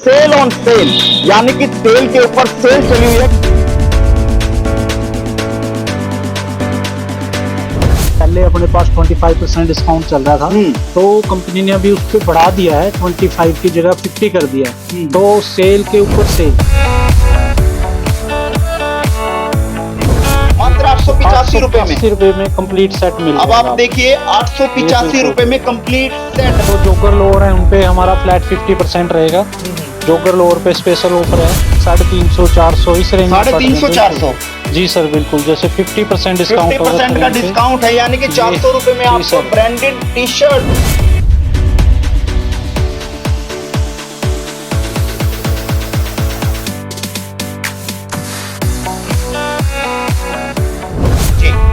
Cell on sale, यानी कि cell के ऊपर सेल चली हुई है। पहले अपने पास 25% डिस्काउंट चल रहा था, तो कंपनी ने अभी उस पर बढ़ा दिया है, 25 की जगह 50 कर दिया है। तो सेल के ऊपर सेल मात्र 885 रुपए में, 80 रुपए में कंप्लीट सेट मिल अब आप देखिए 885 रुपए में कंप्लीट सेट। तो जोकर लोअर है, उनपे हमारा फ्लैट 50% रहेगा। जोकर लोअर पे स्पेशल ऑफर है 350, 400 इस रेंज में। 350, 400 जी सर, बिल्कुल। जैसे 50% डिस्काउंट 50% का डिस्काउंट है, यानी कि 400 रुपए में आपको branded T shirt.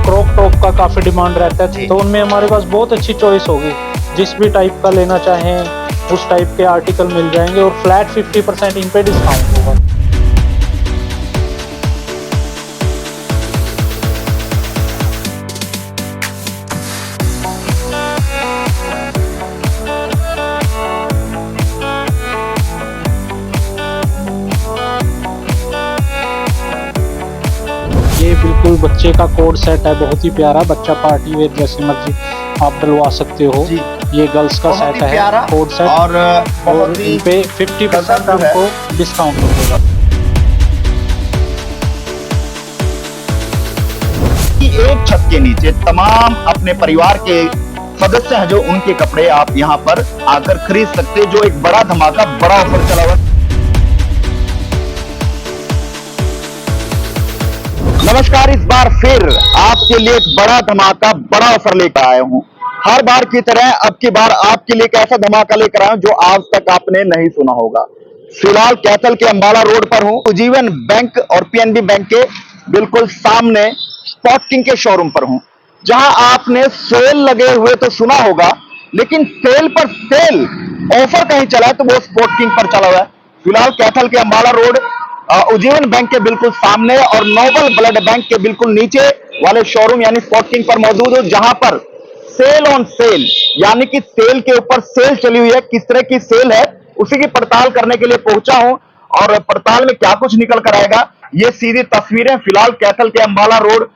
Crop top का काफी डिमांड रहता है, तो उनमें हमारे पास बहुत अच्छी चॉइस होगी। जिस भी टाइप का लेना चाहें उस टाइप के आर्टिकल मिल जाएंगे और फ्लैट 50% इन पे डिस्काउंट होगा। ये बिल्कुल बच्चे का कोड सेट है, बहुत ही प्यारा। बच्चा पार्टी वेयर जैसे मर्जी आप डलवा सकते हो। ये गर्ल्स का सेट है, कोड सेट, और इन पे 50% आपको डिस्काउंट मिलेगा। एक छत के नीचे तमाम अपने परिवार के सदस्य हैं जो उनके कपड़े आप यहाँ पर आकर खरीद सकते हैं, जो एक बड़ा धमाका, बड़ा ऑफर चला हुआ। नमस्कार, इस बार फिर आपके लिए एक बड़ा धमाका, बड़ा ऑफर लेकर आया हूँ। हर बार की तरह अब की बार आपके लिए एक ऐसा धमाका लेकर आया हूं जो आज तक आपने नहीं सुना होगा। फिलहाल कैथल के अंबाला रोड पर हूं, उज्जीवन बैंक और पीएनबी बैंक के बिल्कुल सामने स्पॉट किंग के शोरूम पर हूं, जहां आपने सेल लगे हुए तो सुना होगा, लेकिन सेल पर सेल ऑफर कहीं चला है तो वो स्पॉट किंग पर चला हुआ है। फिलहाल कैथल के अंबाला रोड उज्जीवन बैंक के बिल्कुल सामने और नोबल ब्लड बैंक के बिल्कुल नीचे वाले शोरूम यानी स्पॉट किंग पर मौजूद हो, जहां पर सेल ऑन सेल, यानी कि सेल के ऊपर सेल चली हुई है। किस तरह की सेल है उसी की पड़ताल करने के लिए पहुंचा हूं, और पड़ताल में क्या कुछ निकल कर आएगा ये सीधी तस्वीरें फिलहाल कैथल के अंबाला रोड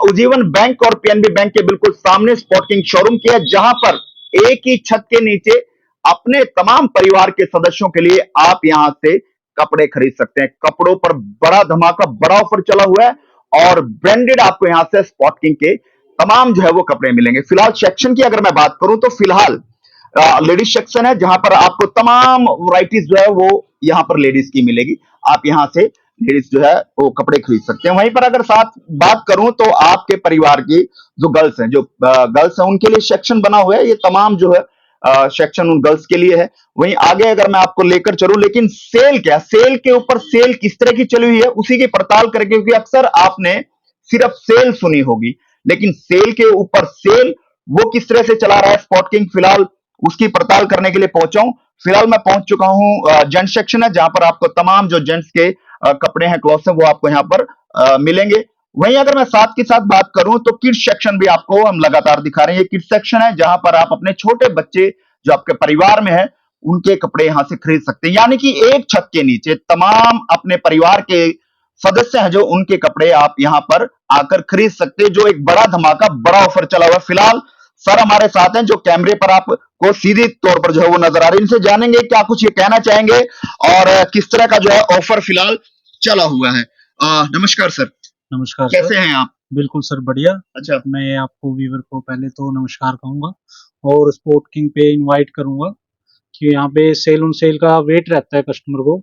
उज्जीवन बैंक और पीएनबी बैंक के बिल्कुल सामने स्पॉट किंग शोरूम की है, जहां पर एक ही छत के नीचे अपने तमाम परिवार के सदस्यों के लिए आप यहां से कपड़े खरीद सकते हैं। कपड़ों पर बड़ा धमाका, बड़ा ऑफर चला हुआ है और ब्रांडेड आपको यहां से स्पॉट किंग के तमाम जो है वो कपड़े मिलेंगे। फिलहाल सेक्शन की अगर मैं बात करूं तो फिलहाल लेडीज सेक्शन है, जहां पर आपको तमाम वैरायटीज जो है वो यहां पर लेडीज की मिलेगी। आप यहां से लेडीज जो है वो कपड़े खरीद सकते हैं। वहीं पर अगर साथ बात करूं तो आपके परिवार की जो गर्ल्स हैं, जो गर्ल्स हैं, उनके लिए सेक्शन बना हुआ है। ये तमाम जो है सेक्शन उन गर्ल्स के लिए है। वहीं आगे अगर मैं आपको लेकर चलूं, लेकिन सेल क्या, सेल के ऊपर सेल किस तरह की चली हुई है उसी की पड़ताल करेंगे, क्योंकि अक्सर आपने सिर्फ सेल सुनी होगी, लेकिन सेल के ऊपर सेल वो किस तरह से चला रहा है स्पॉट किंग, फिलहाल उसकी पड़ताल करने के लिए पहुंचा हूं। फिलहाल मैं पहुंच चुका हूं जेंट्स सेक्शन है, जहां पर आपको तमाम जो जेंट्स के कपड़े हैं, क्लॉथ्स हैं, वो आपको यहां पर मिलेंगे। वहीं अगर मैं साथ के साथ बात करूं तो किड्स सेक्शन भी आपको हम लगातार दिखा रहे हैं। ये किड्स सेक्शन है, जहां पर आप अपने छोटे बच्चे जो आपके परिवार में है उनके कपड़े यहां से खरीद सकते हैं, यानी कि एक छत के नीचे तमाम अपने परिवार के सदस्य हैं जो उनके कपड़े आप यहां पर आकर खरीद सकते हैं, जो एक बड़ा धमाका, बड़ा ऑफर चला हुआ है। फिलहाल सर हमारे साथ हैं जो कैमरे पर आपको सीधे तौर पर जो है वो नजर आ रहे हैं। इनसे जानेंगे क्या कुछ ये कहना चाहेंगे और किस तरह का जो है ऑफर फिलहाल चला हुआ है। नमस्कार सर। नमस्कार कैसे सर। हैं आप? बिल्कुल सर, बढ़िया। अच्छा, मैं आपको व्यूवर को पहले तो नमस्कार कहूंगा और स्पॉट किंग पे इनवाइट करूंगा कि यहाँ पे सेल ऑन सेल का वेट रहता है कस्टमर को,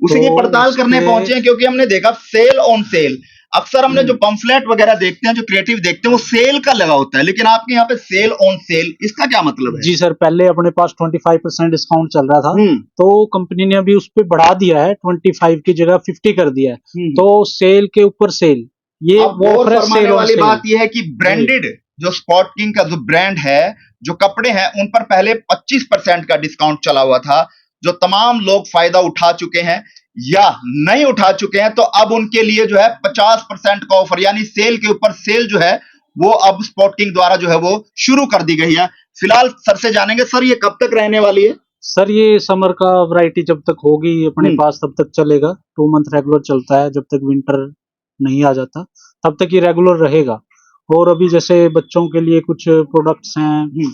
उसी की पड़ताल करने पहुंचे हैं, क्योंकि हमने देखा सेल ऑन सेल, अक्सर हमने जो पंफलेट वगैरह देखते हैं, जो क्रिएटिव देखते हैं, वो सेल का लगा होता है, लेकिन आपके यहाँ पे सेल ऑन सेल, इसका क्या मतलब है? जी सर, पहले अपने पास 25% डिस्काउंट चल रहा था, तो कंपनी ने अभी उस पर बढ़ा दिया है, 25 की जगह 50 कर दिया है। तो सेल के ऊपर सेल, ये वो फरमाने वाली बात यह है कि ब्रांडेड जो स्पॉट किंग का जो ब्रांड है, जो कपड़े हैं, उन पर पहले 25% का डिस्काउंट चला हुआ था, जो तमाम लोग फायदा उठा चुके हैं या नहीं उठा चुके हैं, तो अब उनके लिए जो है 50% का ऑफर, यानी सेल के ऊपर सेल जो है वो अब स्पॉट किंग द्वारा जो है वो शुरू कर दी गई है। फिलहाल सर से जानेंगे, सर ये कब तक रहने वाली है? सर ये समर का वैरायटी जब तक होगी अपने पास तब तक चलेगा, 2 मंथ रेगुलर चलता है, जब तक विंटर नहीं आ जाता तब तक ये रेगुलर रहेगा। और अभी जैसे बच्चों के लिए कुछ प्रोडक्ट्स हैं,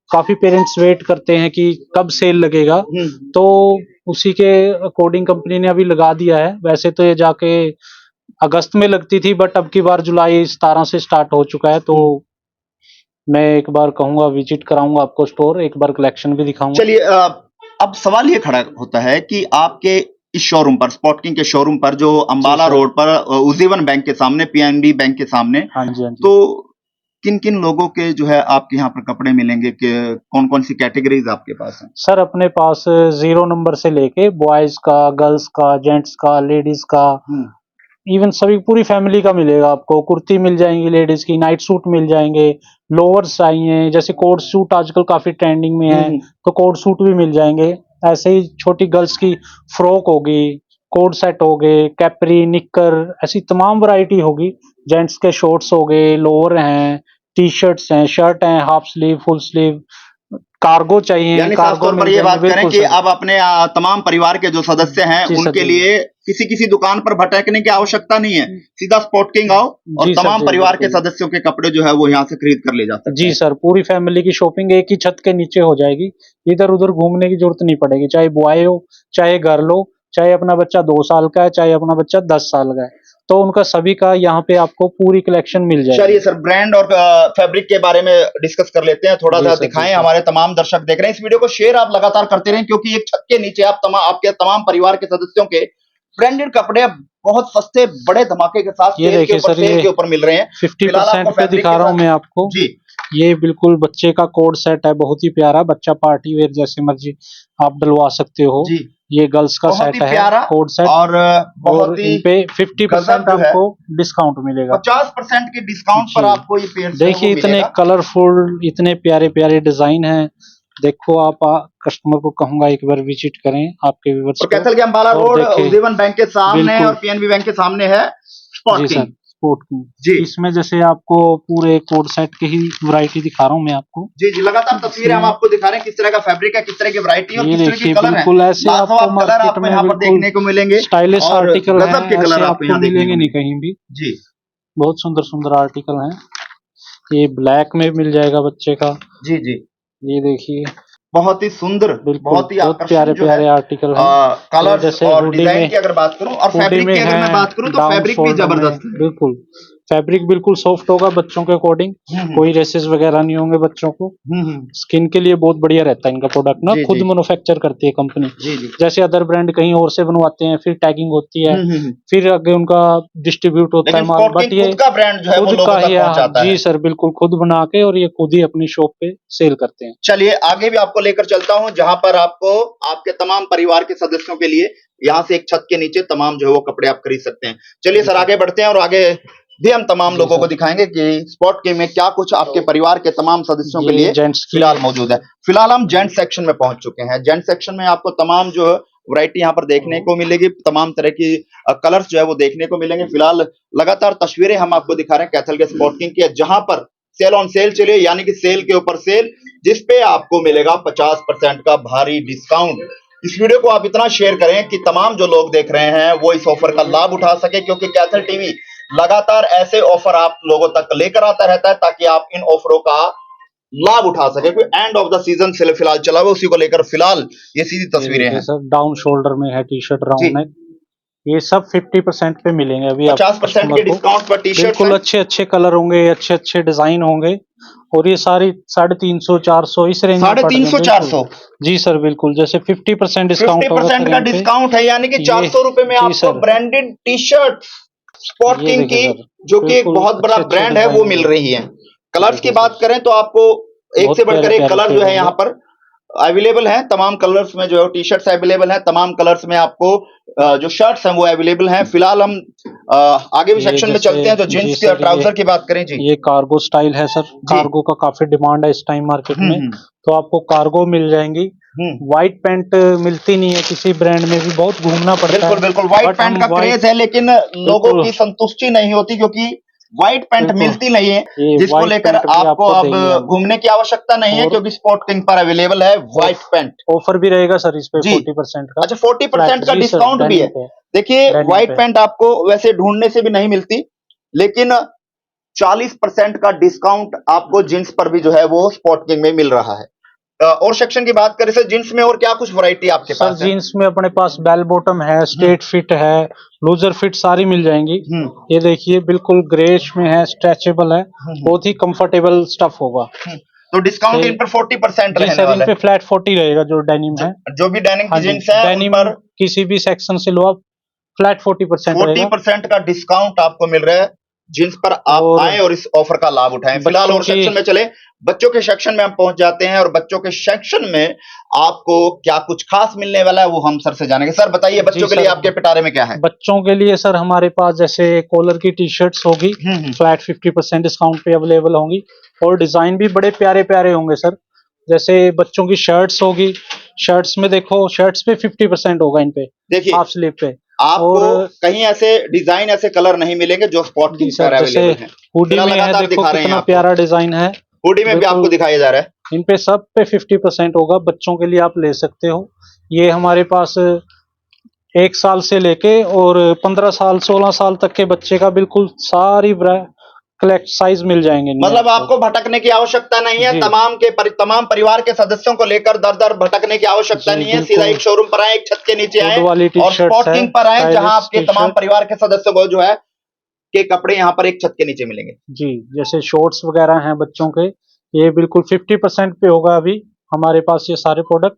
काफी पेरेंट्स वेट करते हैं कि कब सेल लगेगा, तो उसी के अकॉर्डिंग कंपनी ने अभी लगा दिया है। वैसे तो ये जाके अगस्त में लगती थी, बट अब की बार जुलाई 17 से स्टार्ट हो चुका है, तो मैं एक बार कहूंगा विजिट कराऊंगा आपको स्टोर, एक बार कलेक्शन भी दिखाऊंगा। चलिए अब सवाल ये खड़ा होता है कि आपके इस शोरूम पर, स्पॉट किंग के शोरूम पर, जो अंबाला रोड पर उज्जीवन बैंक के सामने, पीएनबी बैंक के सामने, हाँ जी, हाँ जी। तो किन किन लोगों के जो है आपके यहाँ पर कपड़े मिलेंगे, कि कौन कौन सी कैटेगरीज आपके पास हैं? सर अपने पास 0 नंबर से लेके बॉयज का, गर्ल्स का, जेंट्स का, लेडीज का, इवन सभी पूरी फैमिली का मिलेगा आपको। कुर्ती मिल जाएंगी लेडीज की, नाइट सूट मिल जाएंगे, लोअर्स चाहिए, जैसे कोट सूट आजकल काफी ट्रेंडिंग में है, तो कोट सूट भी मिल जाएंगे। ऐसे ही छोटी गर्ल्स की फ्रॉक होगी, कोट सेट हो गए, कैपरी, निक्कर, ऐसी तमाम वैरायटी होगी। जेंट्स के शॉर्ट्स हो गए, लोअर हैं, टी शर्ट्स हैं, शर्ट हैं, half sleeve, full sleeve, cargo चाहिए, यानी खास कार्गो तौर पर मिल ये बात जाएंगे, करें बिल्कुल कि सर। अब अपने तमाम परिवार के जो सदस्य हैं जी सर, उनके जी। लिए किसी किसी दुकान पर भटकने की आवश्यकता नहीं है, सीधा स्पॉट किंग आओ और जी सर, तमाम जी, परिवार के बिल्कुल। सदस्यों के कपड़े जो है वो यहाँ से खरीद कर ले जा सकते जी हैं। सर, पूरी फैमिली की शॉपिंग एक ही छत के नीचे हो जाएगी, इधर उधर घूमने की जरूरत नहीं पड़ेगी, चाहे बॉय हो, चाहे गर्ल हो, चाहे अपना बच्चा 2 साल का है, चाहे अपना बच्चा 10 साल का है, तो उनका सभी का यहाँ पे आपको पूरी कलेक्शन मिल जाएगी। चलिए सर, ब्रांड और फैब्रिक के बारे में डिस्कस कर लेते हैं, थोड़ा जी सा सर, जी दिखाएं, सर। हमारे तमाम दर्शक देख रहे हैं। इस वीडियो को शेयर आप लगातार करते रहें, क्योंकि एक छत के नीचे आप आपके तमाम परिवार के सदस्यों के ब्रांडेड कपड़े बहुत सस्ते, बड़े धमाके के साथ ये देखिए सर, सेल ये के ऊपर मिल रहे हैं। 50% पे फैब्रिक दिखा रहा हूँ मैं आपको। जी, ये बिल्कुल बच्चे का कोड सेट है, बहुत ही प्यारा, बच्चा पार्टी वेयर जैसे मर्जी आप डलवा सकते हो। जी, ये गर्ल्स का बहुत सेट ही है, प्यारा कोड सेट, और और बहुत ही इन पे 50% जो है आपको डिस्काउंट मिलेगा। 50% के डिस्काउंट पर जी। आपको ये पेयर जो है देखिए वो इतने मिलेगा। कलरफुल, इतने प्यारे प्यारे डिजाइन हैं। देखो आप कस्टमर को कहूंगा एक बार विजिट करें आपके व्यूअर्स और को। कैथल के अंबाला और रोड देखें, उज्जीवन बैंक के सामने बिल्कुल। और पीएनबी बैंक के सामने है स्पॉट जी किंग। सर, स्पोर्ट की। जी इसमें जैसे आपको पूरे कोड सेट के ही वैरायटी दिखा रहा हूँ मैं आपको। जी जी, लगातार तस्वीरें हम आपको दिखा रहे हैं, किस तरह का फैब्रिक है, किस तरह की वैरायटी और ये किस तरह के देखिए कलर है। बिल्कुल ऐसे आपको लाजवाब कलर मार्केट आपको में यहाँ पर बिल्कुल देखने को मिलेंगे स्टाइलिश और आर्टिकल हैं, गजब के ऐसे कलर आपको आपको यहाँ देखने मिलेंगे को नहीं मिलेंगे। कहीं भी। जी बहुत सुंदर सुंदर आर्टिकल हैं। ये ब्लैक में मिल जाएगा बच्चे का। जी जी, ये देखिए बहुत ही सुंदर, बिल्कुल बहुत ही बहुत आकर्षक प्यारे जो है प्यारे आर्टिकल हैं। ये कलर्स जैसे और हुडी डिजाइन में, की अगर बात करूं और हुडी फैब्रिक में की अगर मैं है, बात करूं तो डाउन फैब्रिक भी शोल्डर में, जबरदस्त है। बिल्कुल फैब्रिक बिल्कुल सॉफ्ट होगा बच्चों के अकॉर्डिंग, कोई रेसेस वगैरह नहीं होंगे बच्चों को। स्किन के लिए बहुत बढ़िया रहता है इनका प्रोडक्ट ना, जी खुद जी मैन्युफैक्चर करती है कंपनी। जी जी। जैसे अदर ब्रांड कहीं और से बनवाते हैं, फिर टैगिंग होती है, फिर आगे उनका डिस्ट्रीब्यूट होता है लेकिन माल, स्पॉट बट किंग ये खुद का ब्रांड जो है वो खुद लोगों का तक ही है। पहुंचाता जी है। सर, बिल्कुल खुद बना के, और ये खुद ही अपनी शॉप पे सेल करते हैं। चलिए आगे भी आपको लेकर चलता हूं, जहां पर आपको आपके तमाम परिवार के सदस्यों के लिए यहाँ से एक छत के नीचे तमाम जो है वो कपड़े आप खरीद सकते हैं। चलिए सर आगे बढ़ते हैं और आगे भी हम तमाम लोगों को दिखाएंगे कि स्पॉट किंग में क्या कुछ आपके परिवार के तमाम सदस्यों के ये लिए जेंट्स की, फिलहाल मौजूद है। फिलहाल हम जेंट सेक्शन में पहुंच चुके हैं। जेंट सेक्शन में आपको तमाम जो वैरायटी यहाँ पर देखने को मिलेगी, तमाम तरह की कलर्स जो है वो देखने को मिलेंगे। फिलहाल लगातार तस्वीरें हम आपको दिखा रहे हैं कैथल के स्पॉट किंग की, जहां पर सेल ऑन सेल चलिए, यानी कि सेल के ऊपर सेल, जिसपे आपको मिलेगा 50% का भारी डिस्काउंट। इस वीडियो को आप इतना शेयर करें कि तमाम जो लोग देख रहे हैं वो इस ऑफर का लाभ उठा सके, क्योंकि कैथल टीवी लगातार ऐसे ऑफर आप लोगों तक लेकर आता रहता है ताकि आप इन ऑफरों का लाभ उठा सके। कोई end of the season cell फिलहाल चला हुआ, उसी को लेकर फिलहाल ये सीधी तस्वीरें हैं। सर डाउन शोल्डर में है टी शर्ट, जी, राउंड नेक, ये सब 50% पे मिलेंगे अभी आप 50% कस्टमर के को। डिस्काउंट पर टी शर्ट बिल्कुल अच्छे अच्छे कलर होंगे, अच्छे अच्छे डिजाइन होंगे, और ये सारी 350 400 इस रेंज में पड़ रहे हैं। 350 400। जी सर बिल्कुल, जैसे 50% डिस्काउंट होगा 50% का डिस्काउंट है, यानी कि 400 रुपए में आपको branded T shirt spot king की, जो कि एक बहुत बड़ा ब्रांड है, वो मिल रही है। कलर्स की बात करें तो आपको एक से बढ़कर एक कलर जो है यहाँ पर अवेलेबल है। तमाम कलर्स में जो है टी शर्ट्स अवेलेबल है, तमाम कलर्स में आपको जो शर्ट्स हैं वो अवेलेबल हैं। फिलहाल हम आगे भी सेक्शन में चलते हैं। तो जींस के ट्राउजर की बात करें जी, ये कार्गो स्टाइल है सर, कार्गो का काफी डिमांड है इस टाइम मार्केट में, तो आपको कार्गो मिल जाएंगी। व्हाइट पैंट मिलती नहीं है किसी ब्रांड में, भी बहुत घूमना पड़ता है। बिल्कुल बिल्कुल, व्हाइट पैंट का क्रेज है, लेकिन लोगों की संतुष्टि नहीं होती, क्योंकि व्हाइट पैंट बिल्कुल। मिलती नहीं है, ये जिसको white लेकर पैंट भी आपको आपको अब देंगे हम। घूमने की आवश्यकता नहीं है, और क्योंकि स्पोर्ट किंग पर अवेलेबल है व्हाइट पैंट। ऑफर भी रहेगा सर इस पे जी 40% का। अच्छा, 40% का जी सर, डिस्काउंट भी डेनिम है। पे, देखिए डेनिम व्हाइट पे। पैंट आपको वैसे ढूंढने से भी नहीं मिलती, लेकिन 40% का डिस्काउंट आपको जींस पर भी जो है वो स्पोर्ट किंग में मिल रहा है। और सेक्शन की बात करें सर, जींस में और क्या कुछ वैरायटी आपके सर पास है? जीन्स में अपने पास बेल बॉटम है, स्ट्रेट फिट है, लूजर फिट सारी मिल जाएंगी। ये देखिए बिल्कुल ग्रेश में है, स्ट्रेचेबल है, बहुत ही कंफर्टेबल स्टफ होगा। तो डिस्काउंट इन पर 40% जी रहने सर, इन वाला पे है। फ्लैट 40 रहेगा जो डेनिम है। जो भी डेनिम हाँ की जी, जींस है उन डेनिम पर किसी भी सेक्शन से लो आप, फ्लैट 40% रहेगा। 40% का डिस्काउंट आपको मिल रहा है जींस पर। आप और आए और इस ऑफर का लाभ उठाएं। फिलहाल बच्चों और की सेक्शन में चले, बच्चों के सेक्शन में हम पहुंच जाते हैं, और बच्चों के सेक्शन में आपको क्या कुछ खास मिलने वाला है वो हम सर से जानेंगे। सर बताइए, जी बच्चों के लिए सर, आपके पिटारे में क्या है? बच्चों के लिए सर हमारे पास जैसे कॉलर की टी शर्ट्स होगी, फ्लैट 50% डिस्काउंट पे अवेलेबल होंगी, और डिजाइन भी बड़े प्यारे प्यारे होंगे सर। जैसे बच्चों की शर्ट्स होगी, शर्ट्स में देखो, शर्ट्स पे 50% होगा इन पे, देखिए हाफ स्लीव पे। आपको और कहीं ऐसे डिजाइन, ऐसे कलर नहीं मिलेंगे जो स्पॉट जी किंग पर सर, जैसे अवेलेबल है। हुडी फिलहाल में है, लगातार देखो दिखा रहे हैं कितना आपको, प्यारा डिजाइन है। हुडी में भी आपको बिल्कुल दिखाया जा रहा है। इन पे सब पे 50% होगा, बच्चों के लिए आप ले सकते हो। ये हमारे पास 1 साल से लेके और 15 साल 16 साल तक के बच्चे का बिल्कुल सारी कलेक्ट साइज मिल जाएंगे इनमें मतलब आपको भटकने की आवश्यकता नहीं है, जी तमाम परिवार के सदस्यों को लेकर दर दर भटकने की आवश्यकता जी नहीं है। सीधा बिल्कुल। एक शोरूम पर आए, एक छत के नीचे हुड आए वाली टी और शर्ट्स स्पॉट है, किंग पर आए, जहां स्टाइलिश आपके टी तमाम शर्ट। परिवार के सदस्यों को जो है के कपड़े यहां पर एक छत के नीचे मिलेंगे। जी, जैसे शॉर्ट्स वगैरह हैं बच्चों के, ये बिल्कुल 50% पे होगा अभी हमारे पास ये सारे प्रोडक्ट।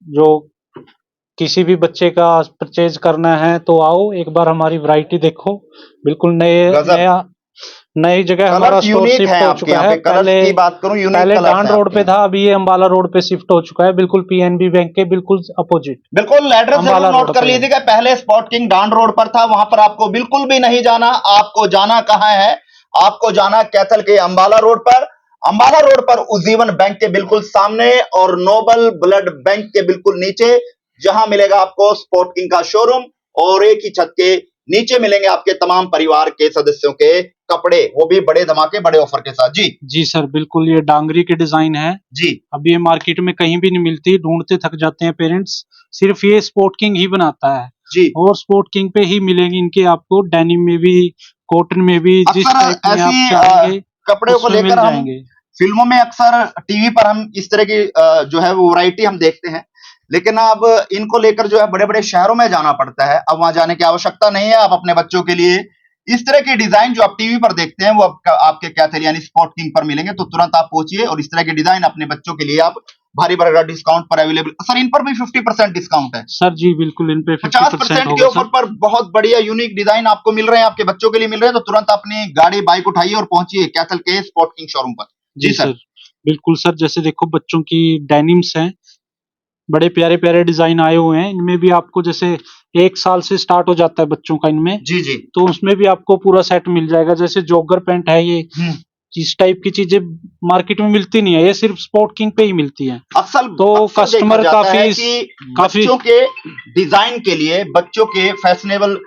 जो किसी भी बच्चे का परचेज करना है तो आओ, एक बार हमारी वैरायटी देखो। बिल्कुल गजब, नई जगह हमारा कलर्स स्टोर यूनिक शिफ्ट हैं हो आपके चुका यहाँ है। पे। कलर्स पहले की बात करूं, यूनिक पहले कलर्स डांड हैं रोड आपके पे यहाँ। था, अभी ये अम्बाला रोड पे शिफ्ट हो चुका है, बिल्कुल पीएनबी बैंक के बिल्कुल अपोजिट बिल्कुल एड्रेस जरूर अम्बाला नोट रोड कर पे है। लीजिएगा। पहले स्पॉट किंग डांड रोड पर था, वहां पर आपको बिल्कुल भी नहीं जाना। आपको जाना कहां है? आपको जाना कैथल के अम्बाला रोड पर। अम्बाला रोड पर उज्जीवन बैंक के बिल्कुल सामने और नोबल ब्लड बैंक के बिल्कुल नीचे, जहां मिलेगा आपको स्पॉट किंग का शोरूम, और एक ही छत के नीचे मिलेंगे आपके तमाम परिवार के सदस्यों के कपड़े, वो भी बड़े धमाके, बड़े ऑफर के साथ। जी जी सर, बिल्कुल ये डांगरी के डिजाइन है। जी अब ये मार्केट में कहीं भी नहीं मिलती, ढूंढते थक जाते हैं पेरेंट्स, सिर्फ ये स्पोर्ट किंग ही बनाता है। जी। और स्पोर्ट किंग पे ही मिलेंगी इनके आपको, डेनिम में भी, कॉटन में भी, जिस टाइप अक्सर में आप ऐसी चाहेंगे कपड़े को उसमें लेकर मिल हम जाएंगे। फिल्मों में, अक्सर टीवी पर हम इस तरह की जो है वो वैरायटी हम देखते हैं, लेकिन अब इनको लेकर जो है बड़े बड़े शहरों में जाना पड़ता है। अब वहां जाने की आवश्यकता नहीं है। आप अपने बच्चों के लिए इस तरह की डिजाइन जो आप टीवी पर देखते हैं वो आपके कैथल यानी स्पॉट किंग पर मिलेंगे। तो तुरंत आप पहुंचिए और इस तरह की डिजाइन अपने बच्चों के लिए आप भारी भरकम डिस्काउंट पर अवेलेबल। सर इन पर भी 50% डिस्काउंट है। सर जी बिल्कुल, इन पे 50% 50% के होगा ऑफर सर। पर बहुत बढ़िया यूनिक डिजाइन आपको मिल रहे हैं, आपके बच्चों के लिए मिल रहे हैं। तो तुरंत अपनी गाड़ी बाइक उठाइए और पहुंचिए कैथल के स्पॉट किंग शोरूम पर। जी सर, बिल्कुल सर, जैसे देखो बच्चों की डेनिम्स हैं, बड़े प्यारे प्यारे डिजाइन आए हुए हैं। इनमें भी आपको जैसे 1 साल से स्टार्ट हो जाता है बच्चों का इनमें, जी जी। तो उसमें भी आपको पूरा सेट मिल जाएगा। जैसे जॉगर पैंट है, ये इस टाइप की चीजें मार्केट में मिलती नहीं है, ये सिर्फ स्पोर्ट किंग पे ही मिलती है। अक्सर तो देखा कस्टमर जाता है काफी कि काफी बच्चों के डिजाइन के लिए, बच्चों के फैशनेबल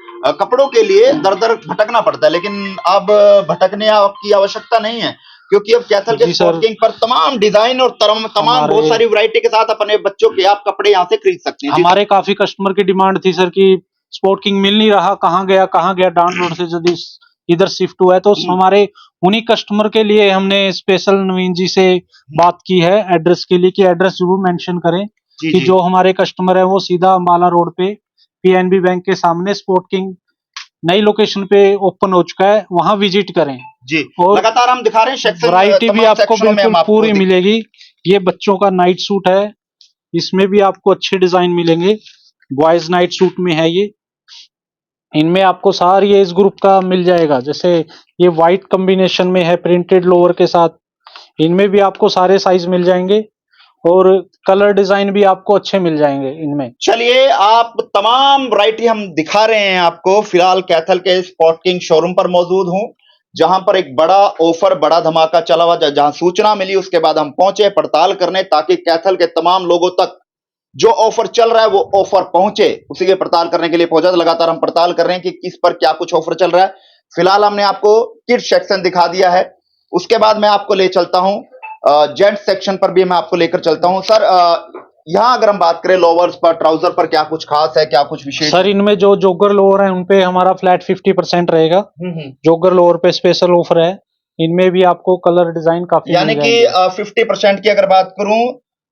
कपड़ों के लिए दर दर भटकना पड़ता है, लेकिन अब भटकने की आवश्यकता नहीं है, क्योंकि अब कैथल के जी स्पॉट सर, किंग पर तमाम डिजाइन और तमाम बहुत हमारे सारी वैरायटी के साथ अपने बच्चों के आप कपड़े यहाँ से खरीद सकते हैं। जी सर। हमारे काफी कस्टमर की डिमांड थी सर कि स्पोर्ट किंग मिल नहीं रहा, कहाँ गया, डाउन रोड से यदि इधर शिफ्ट हुआ है, तो हमारे उन्हीं कस्टमर के लिए हमने स्पेशल नवीन जी से बात की है एड्रेस के लिए, कि एड्रेस जरूर मेंशन करें, जी कि जी जो हमारे कस्टमर है वो सीधा अम्बाला रोड पे पीएनबी बैंक के सामने स्पोर्ट किंग नई लोकेशन पे ओपन हो चुका है, वहां विजिट करें। जी। और लगातार हम दिखा रहे हैं सेक्शन, वैरायटी भी तमाम आपको सेक्शनों में बिल्कुल हम आपको पूरी मिलेगी। ये बच्चों का नाइट सूट है, इसमें भी आपको अच्छे डिजाइन मिलेंगे। बॉयज नाइट सूट में है ये, इनमें आपको सारी एज ग्रुप का मिल जाएगा। जैसे ये व्हाइट कॉम्बिनेशन में है प्रिंटेड लोअर के साथ, इनमें भी आपको सारे साइज मिल जाएंगे और कलर डिजाइन भी आपको अच्छे मिल जाएंगे इनमें। चलिए, आप तमाम वैरायटी हम दिखा रहे हैं आपको। फिलहाल कैथल के स्पॉट किंग शोरूम पर मौजूद हूं, जहां पर एक बड़ा ऑफर, बड़ा धमाका चला हुआ, जहां सूचना मिली उसके बाद हम पहुंचे पड़ताल करने, ताकि कैथल के तमाम लोगों तक जो ऑफर चल रहा है वो ऑफर पहुंचे। उसी के पड़ताल करने के लिए पहुंचा। तो लगातार हम पड़ताल कर रहे हैं कि किस पर क्या कुछ ऑफर चल रहा है। फिलहाल हमने आपको किड सेक्शन दिखा दिया है। उसके बाद मैं आपको ले चलता हूँ जेंट्स सेक्शन पर भी मैं आपको लेकर चलता हूँ। सर यहाँ अगर हम बात करें लोवर्स पर, ट्राउजर पर क्या कुछ खास है, क्या कुछ विशेष? सर इनमें जो जोगर लोअर है उनपे हमारा फ्लैट 50% रहेगा। जोगर लोअर पे स्पेशल ऑफर है। इनमें भी आपको कलर डिजाइन काफी यानी मिल कि जाएंगे। 50% की अगर बात करूं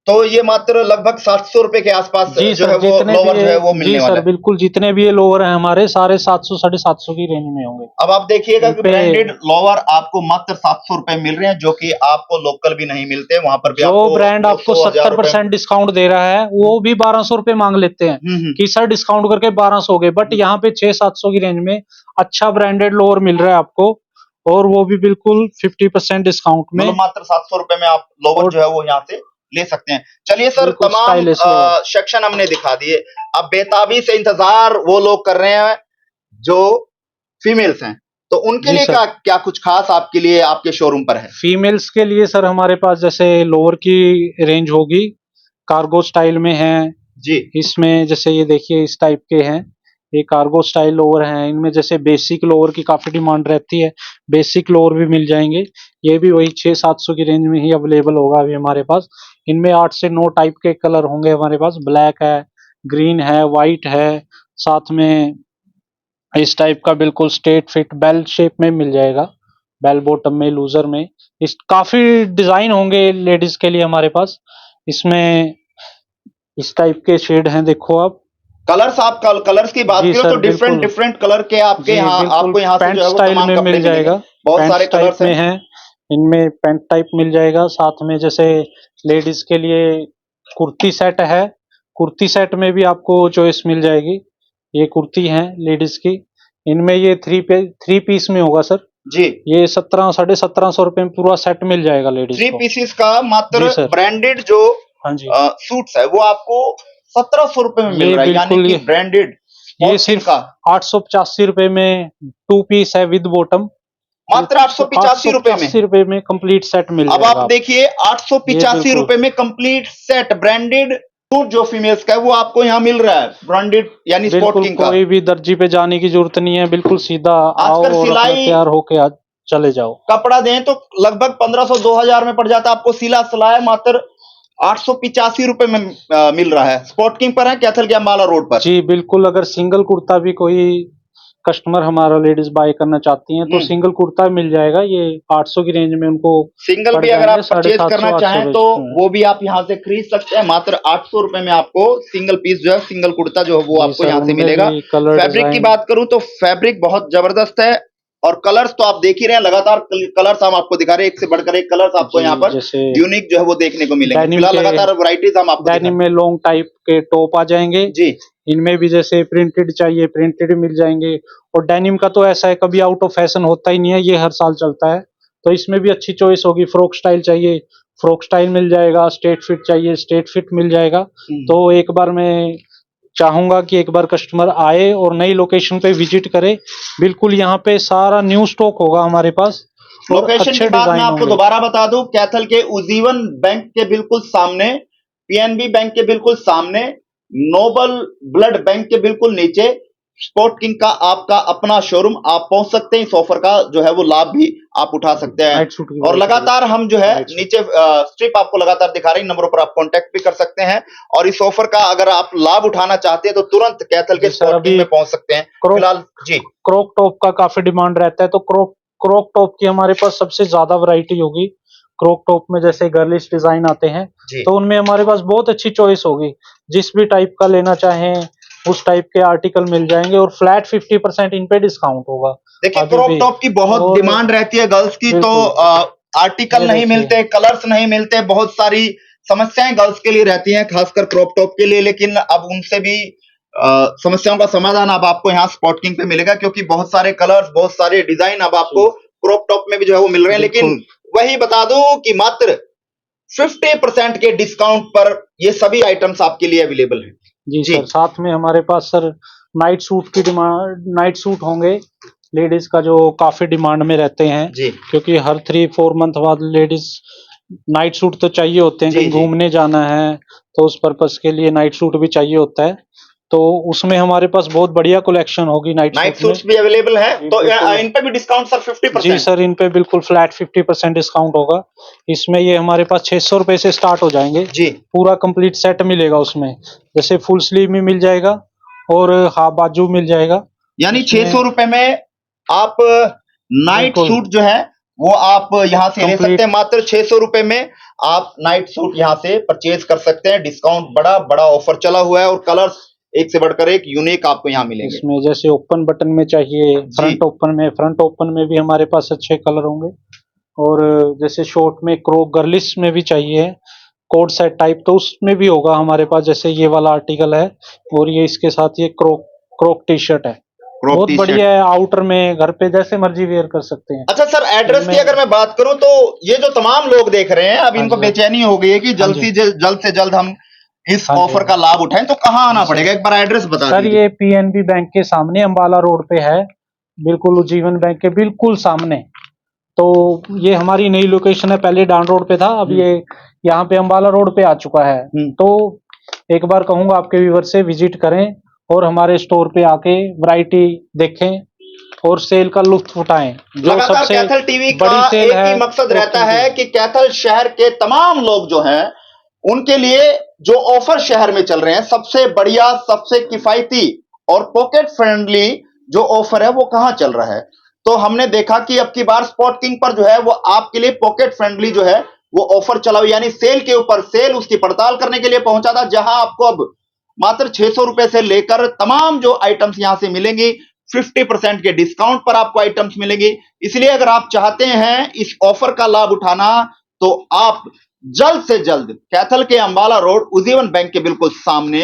तो ये मात्र लगभग 700 रुपए के आसपास जी जो सर, है वो जितने भी लोवर जो है वो ये मिलने जी वाला सर है। बिल्कुल, जितने भी ये लोअर हैं हमारे सारे 700 750 की रेंज में होंगे। अब आप देखिएगा कि इनपे ब्रांडेड लोवर आपको मात्र 700 रुपए मिल रहे हैं, जो कि आपको लोकल भी नहीं मिलते। वहां पर भी जो आपको ब्रांड आपको 200,000 रुपए 70% डिस्काउंट दे रहा है वो भी 1200 रुपए मांग लेते हैं कि सर डिस्काउंट करके 1200 हो गए, बट यहाँ पे 600-700 की रेंज में अच्छा ब्रांडेड लोअर मिल रहा है आपको, और वो भी बिल्कुल 50% डिस्काउंट में, मतलब मात्र 700 रुपए में आप लोवर जो है वो यहाँ से ले सकते हैं। चलिए सर, बिल्कुल तमाम स्टाइलिश लोअर। सेक्शन हमने दिखा दिए। अब बेताबी से इंतजार वो लोग कर रहे हैं जो फीमेल्स हैं, तो उनके जी लिए सर, क्या क्या कुछ खास आपके लिए आपके शोरूम पर है? फीमेल्स के लिए सर हमारे पास जैसे लोअर की रेंज होगी, कार्गो स्टाइल में है। जी इसमें जैसे ये देखिए इस टाइप के हैं, ये कार्गो स्टाइल लोअर हैं। इनमें जैसे बेसिक लोअर की काफी डिमांड रहती है, बेसिक लोअर भी मिल जाएंगे। ये भी वही 600-700 की रेंज में ही अवेलेबल होगा अभी हमारे पास। इनमें 8 से 9 टाइप के कलर होंगे हमारे पास, ब्लैक है, ग्रीन है, व्हाइट है, साथ में इस टाइप का बिल्कुल स्ट्रेट फिट बेल शेप में मिल जाएगा, बेल बॉटम में, लूजर में। इस काफी डिजाइन होंगे लेडीज के लिए हमारे पास। इसमें इस टाइप के शेड हैं, देखो आप। कलर्स, आप कलर्स की बात जी करें तो सर डिफरेंट बिल्कुल, डिफरेंट कलर के आपके जी यहाँ, बिल्कुल आपको यहाँ से पैंट जो है वो स्टाइल तमाम में कपड़े मिल मिलेंगे। जाएगा। बहुत पैंट सारे टाइप कलर्स में हैं। है, इनमें पैंट टाइप मिल जाएगा। साथ में जैसे लेडीज के लिए कुर्ती सेट है, कुर्ती सेट में भी आपको चॉइस मिल जाएगी। ये कुर्ती है लेडीज की, इनमें ये थ्री पीस में होगा सर। जी, ये 1700-1750 रुपए में पूरा सेट मिल जाएगा लेडीज थ्री को। पीसीस का जी मात्र सर, ब्रांडेड जो हाँ जी। सूट्स है वो आपको 1700 रुपए में मिल ये रहा है, यानी बिल्कुल कि ब्रांडेड ये स्पोर्ट किंग सिर्फ का 885 रुपए में 2 पीस है विद बॉटम। मात्र 885 रुपए में। 885 रुपए में कंप्लीट सेट मिल अब जाएगा आप आपको। देखिए, ये 885 बिल्कुल रुपए में कंप्लीट सेट ब्रांडेड सूट जो फीमेल्स का है वो आपको यहाँ मिल रहा है, ब्रांडेड यानी स्पोर्ट बिल्कुल किंग का। कोई भी दर्जी पे जाने की जरूरत नहीं है, बिल्कुल सीधा आओ आजकल और अपना सिलाई तैयार होके आज चले जाओ। कपड़ा दें तो लगभग 1500-2000 में पड़ जाता है, आपको सिला सिलाया मात्र 885 रुपए में मिल रहा है। स्पोर्ट किंग पर है, कैथल के अम्बाला रोड पर। जी बिल्कुल, अगर सिंगल कुर्ता भी कोई कस्टमर हमारा लेडीज बाय करना चाहती हैं तो सिंगल कुर्ता मिल जाएगा। ये 800 की रेंज में उनको सिंगल पड़ भी अगर जाएंगे, आप परचेज करना 750-800 चाहें तो बेचते हैं। वो भी आप यहाँ से खरीद सकते हैं। मात्र 800 रुपए में आपको सिंगल पीस जो है, सिंगल कुर्ता जो है वो जी आपको सर, यहाँ से उनमें मिलेगा। भी कलर फैब्रिक की डिजाइन। बात करूं तो फैब्रिक बहुत जबरदस्त है, और कलर्स तो आप देख ही रहे हैं, लगातार कलर्स हम आपको दिखा रहे हैं, एक से बढ़कर एक कलर्स आपको जी यहाँ पर जैसे यूनिक जो है वो देखने को मिलेंगे। डेनिम फिलहाल के लगातार वैरायटीज हम आपको दिखा डेनिम में लॉन्ग टाइप के टॉप आ जाएंगे। जी इनमें भी जैसे प्रिंटेड चाहिए प्रिंटेड मिल जाएंगे। और डेनिम का तो ऐसा है, कभी आउट ऑफ फैशन होता ही नहीं है, ये हर साल चलता है। तो इसमें भी अच्छी चॉइस होगी। फ्रॉक स्टाइल चाहिए फ्रॉक स्टाइल मिल जाएगा, स्ट्रेट फिट चाहिए स्ट्रेट फिट मिल जाएगा। तो एक बार मैं चाहूंगा कि एक बार कस्टमर आए और नई लोकेशन पे विजिट करे। बिल्कुल यहाँ पे सारा न्यू स्टॉक होगा हमारे पास और लोकेशन की अच्छे बात मैं डिजाइन आपको होंगे। दोबारा बता दूं, कैथल के उज्जीवन बैंक के बिल्कुल सामने, पीएनबी बैंक के बिल्कुल सामने, नोबल ब्लड बैंक के बिल्कुल नीचे स्पोर्ट किंग का आपका अपना शोरूम। आप पहुंच सकते हैं, इस ऑफर का जो है वो लाभ भी आप उठा सकते हैं। नाइट सूट की और variety लगातार हम जो है नाइट सूट। नीचे स्ट्रिप आपको लगातार दिखा रहे हैं, नंबरों पर आप कांटेक्ट भी कर सकते हैं। और इस ऑफर का अगर आप लाभ उठाना चाहते हैं तो तुरंत कैथल के जी सर, स्पोर्ट किंग अभी में पहुंच सकते हैं। क्रॉप फिलहाल जी क्रॉप टॉप का काफी डिमांड रहता है, तो क्रॉप टॉप की हमारे पास सबसे ज्यादा वैरायटी होगी। क्रॉप टॉप में जैसे गर्लिश डिजाइन आते हैं जी तो उनमें हमारे पास बहुत अच्छी चॉइस होगी। जिस भी टाइप का लेना चाहें उस टाइप के आर्टिकल मिल जाएंगे और फ्लैट 50% इन पे डिस्काउंट होगा देखिए, अभी क्रॉप भी। टॉप की बहुत और डिमांड रहती है गर्ल्स की, तो बिल्कुल आर्टिकल ये नहीं देखिए, मिलते, कलर्स नहीं मिलते, बहुत सारी समस्याएं गर्ल्स के लिए रहती हैं, खासकर क्रॉप टॉप के लिए। लेकिन अब उनसे भी समस्याओं का समाधान अब आपको यहाँ स्पॉट किंग पे मिलेगा, क्योंकि बहुत सारे कलर्स, बहुत सारे डिजाइन अब आपको क्रॉप टॉप में भी जो है वो मिल रहे हैं। लेकिन बिल्कुल वही बता दूं कि मात्र 50% के डिस्काउंट पर ये सभी आइटम्स आपके लिए अवेलेबल हैं। जी जी सर। साथ में हमारे पास सर नाइट सूट की डिमांड, नाइट सूट होंगे लेडीज का जो काफी डिमांड में रहते हैं, जी क्योंकि हर 3-4 मंथ बाद लेडीज नाइट सूट तो चाहिए होते हैं, जी कहीं जी घूमने जाना है तो उस पर्पस के लिए नाइट सूट भी चाहिए होता है। तो उसमें हमारे पास बहुत बढ़िया कलेक्शन होगी नाइट नाइट सूट में। सूट्स भी अवेलेबल है, जी, तो बिल्कुल। इन पे भी डिस्काउंट सर जी 50%? सर, इन पे बिल्कुल फ्लैट 50% डिस्काउंट होगा। इसमें ये हमारे पास 600 रुपए से स्टार्ट हो जाएंगे। जी, पूरा कंप्लीट सेट मिलेगा उसमें, जैसे फुल स्लीव में मिल जाएगा और हाफ बाजू मिल जाएगा। यानी उसमें 600 रुपए में आप नाइट बिल्कुल सूट जो है वो आप यहाँ से ले सकते कंप्लीट हैं। मात्र 600 रुपए में आप नाइट सूट यहाँ से परचेज कर सकते हैं। डिस्काउंट बड़ा बड़ा ऑफर चला हुआ है और कलर्स एक से बढ़कर एक यूनिक आपको यहाँ मिलेंगे। इसमें जैसे ओपन बटन में चाहिए, जी, फ्रंट ओपन में भी हमारे पास अच्छे कलर होंगे। और जैसे शॉर्ट में क्रोक गर्लिश में भी चाहिए कोड सेट टाइप, तो उसमें भी होगा हमारे पास। जैसे ये वाला आर्टिकल है और ये इसके साथ ये क्रोक क्रोक टी शर्ट है, क्रॉप बहुत टी शर्ट। बढ़िया है। आउटर में घर पे जैसे मर्जी वेयर कर सकते हैं। अच्छा सर, एड्रेस की इनमें अगर मैं बात करूं तो ये जो तमाम लोग देख रहे हैं अब हाँ इनको जी सर, बेचैनी हो गई है कि हाँ जल्द जी, से जल्द हम इस हाँ जी, ऑफर हाँ का जी, लाभ उठाएं, तो कहाँ आना जी सर। पड़ेगा? एक बार एड्रेस बता सर दीजिए। ये पीएनबी बैंक के सामने अम्बाला रोड पे है, बिल्कुल उज्जीवन बैंक के बिल्कुल सामने। तो ये हमारी नई लोकेशन है, पहले डाउन रोड पे था, अब हम्म, ये यहाँ पे अम्बाला रोड पे आ चुका है। तो एक बार कहूंगा आपके व्यूवर से विजिट करें और हमारे स्टोर पे आके वैरायटी देखें और सेल का लुत्फ उठाएं। जो लगातार सबसे कैथल टीवी का बड़ी सेल एक ही है मकसद रहता क्रोकरी है की। कि कैथल शहर के तमाम लोग जो हैं उनके लिए जो ऑफर शहर में चल रहे हैं, सबसे बढ़िया, सबसे किफायती और पॉकेट फ्रेंडली जो ऑफर है वो कहां चल रहा है। तो हमने देखा कि अब की बार स्पॉट किंग पर जो है वो आपके लिए पॉकेट फ्रेंडली जो है वो ऑफर चला हुआ, यानी सेल के ऊपर सेल, उसकी पड़ताल करने के लिए पहुंचा था, जहां आपको अब मात्र 600 रुपए से लेकर तमाम जो आइटम्स यहां से मिलेंगी 50% के डिस्काउंट पर आपको आइटम्स मिलेंगी। इसलिए अगर आप चाहते हैं इस ऑफर का लाभ उठाना तो आप जल्द से जल्द कैथल के अंबाला रोड उज्जीवन बैंक के बिल्कुल सामने,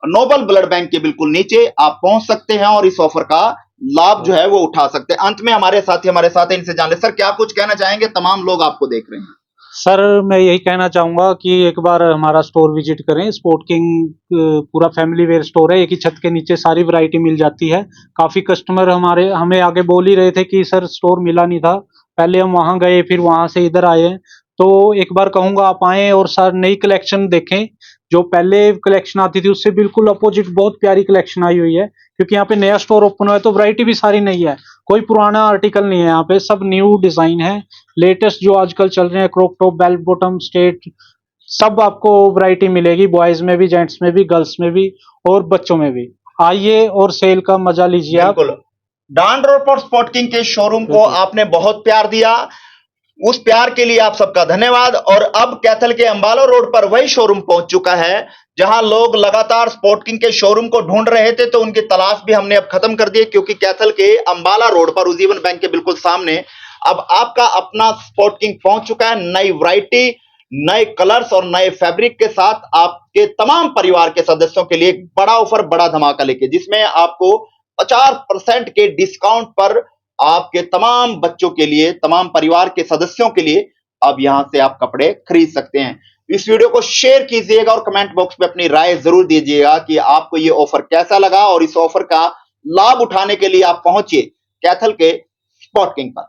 नोबल ब्लड बैंक के बिल्कुल नीचे आप पहुंच सकते हैं और इस ऑफर का लाभ जो है वो उठा सकते हैं। अंत में हमारे साथ हैं, इनसे जान ले सर, क्या कुछ कहना चाहेंगे? तमाम लोग आपको देख रहे हैं। सर मैं यही कहना चाहूंगा कि एक बार हमारा स्टोर विजिट करें। स्पोर्ट किंग पूरा फैमिली वेयर स्टोर है, एक ही छत के नीचे सारी वैरायटी मिल जाती है। काफी कस्टमर हमारे हमें आगे बोल ही रहे थे कि सर स्टोर मिला नहीं था, पहले हम वहां गए फिर वहां से इधर आए हैं। तो एक बार कहूंगा आप आए और सर नई कलेक्शन देखें। जो पहले कलेक्शन आती थी उससे बिल्कुल अपोजिट बहुत प्यारी कलेक्शन आई हुई है, क्योंकि यहाँ पे नया स्टोर ओपन हुआ है तो वैरायटी भी सारी नई है। कोई पुराना आर्टिकल नहीं है यहाँ पे, सब न्यू डिजाइन है। लेटेस्ट जो आजकल चल रहे हैं crop top, bell bottom, straight, सब आपको वैरायटी मिलेगी। बॉयज में भी, जेंट्स में भी, गर्ल्स में भी और बच्चों में भी। आइए और सेल का मजा लीजिए आप। बिल्कुल, डान रोड पर स्पॉट किंग के शोरूम को बिल्कुल आपने बहुत प्यार दिया, उस प्यार के लिए आप सबका धन्यवाद। और अब कैथल के अंबाला रोड पर वही शोरूम पहुंच चुका है जहां लोग लगातार स्पॉट किंग के शोरूम को ढूंढ रहे थे, तो उनकी तलाश भी हमने अब खत्म कर दी, क्योंकि कैथल के अंबाला रोड पर उज्जीवन बैंक के बिल्कुल सामने अब आपका अपना स्पॉट किंग पहुंच चुका है। नई वैरायटी, नए कलर्स और नए फैब्रिक के साथ आपके तमाम परिवार के सदस्यों के लिए एक बड़ा ऑफर, बड़ा धमाका लेके, जिसमें आपको 50% के डिस्काउंट पर आपके तमाम बच्चों के लिए, तमाम परिवार के सदस्यों के लिए अब यहां से आप कपड़े खरीद सकते हैं। इस वीडियो को शेयर कीजिएगा और कमेंट बॉक्स में अपनी राय जरूर दीजिएगा कि आपको ये ऑफर कैसा लगा, और इस ऑफर का लाभ उठाने के लिए आप पहुंचिए कैथल के स्पॉट किंग पर।